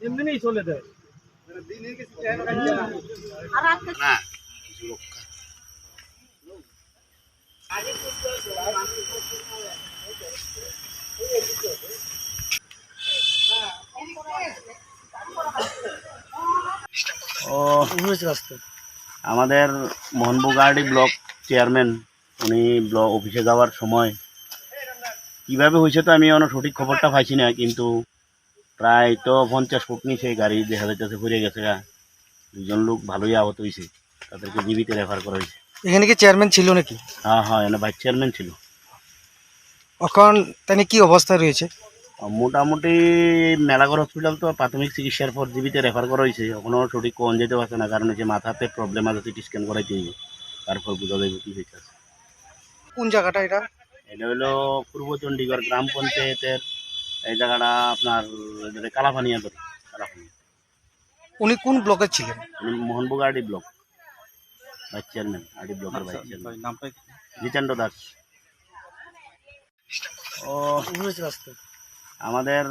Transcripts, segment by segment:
এমনি চলে দেয় না আমাদের মোহনভোগাড়ি ব্লক চেয়ারম্যান উনি ব্লক অফিসে যাওয়ার সময় কিভাবে হয়েছে তো আমি সঠিক খবরটা পাইছি না, কিন্তু প্রায় তো 50 ফুট নিচে গাড়ি দেখা যাইতেছে ঘুরে গেছে। দুজন লোক ভালোই আহত হয়েছে, তাদেরকে জীবিত রেফার করা হয়েছে। এখানে কি চেয়ারম্যান ছিল নাকি? হ্যাঁ হ্যাঁ, এখানে ভাইস চেয়ারম্যান ছিল। এখন তাই কি অবস্থায় রয়েছে? মোটামুটি মেলাঘর হসপিটাল তো প্রাথমিক চিকিৎসার পর জীবিত রেফার করা হয়েছে। এখনও সঠিক কোন যেতে পারছে না, কারণ হচ্ছে মাথাতে প্রবলেম আছে, সিটি স্ক্যান করাইতে হইবে, তারপর বোঝা যাবে কি হয়েছে। কোন জায়গাটা এটা? এটা হলো পূর্ব চণ্ডীগড় গ্রাম পঞ্চায়েতের এই জায়গাটা আপনার কালাপানিয়া ধরে কালাপানিয়া। উনি কোন ব্লকে ছিলেন? উনি Mohanbhog RD block vice chairman, RD ব্লকের ভাইস চেয়ারম্যান জিতেন্দ্র দাস। আমাদের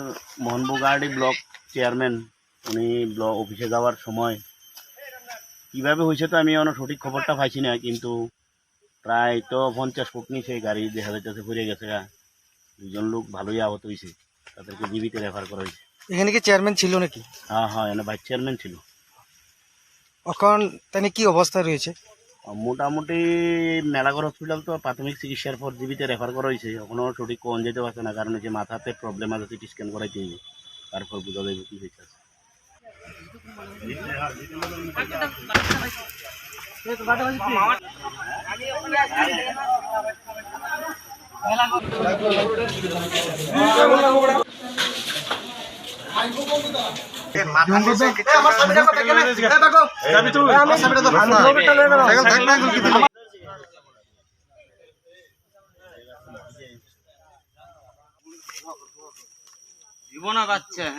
মোহনভোগাড়ি ব্লক চেয়ারম্যান উনি ব্লক অফিসে যাওয়ার সময় কিভাবে হয়েছে তো আমি সঠিক খবরটা পাইছি না, কিন্তু প্রায় তো 50 ফুট নিচে গাড়ি দেখা যাইতেছে ঘুরে গেছে। দুজন লোক ভালোই আহত হয়েছে, তাদেরকে জীবিত রেফার করা হয়েছে। এখানে কি চেয়ারম্যান ছিল নাকি? হ্যাঁ হ্যাঁ, এখানে ভাইস চেয়ারম্যান ছিল। এখন তাই কি অবস্থায় রয়েছে? মোটামুটি মেলাঘর হসপিটাল তো প্রাথমিক চিকিৎসার পর জীবিত রেফার করা হয়েছে। এখনও সঠিক কোন যেতে পারছে না, কারণ হচ্ছে মাথাতে প্রবলেম আছে, সিটি স্ক্যান করাইতে হইবে, তারপর বোঝা যাবে কি হয়েছে। জীবনা বাচ্চা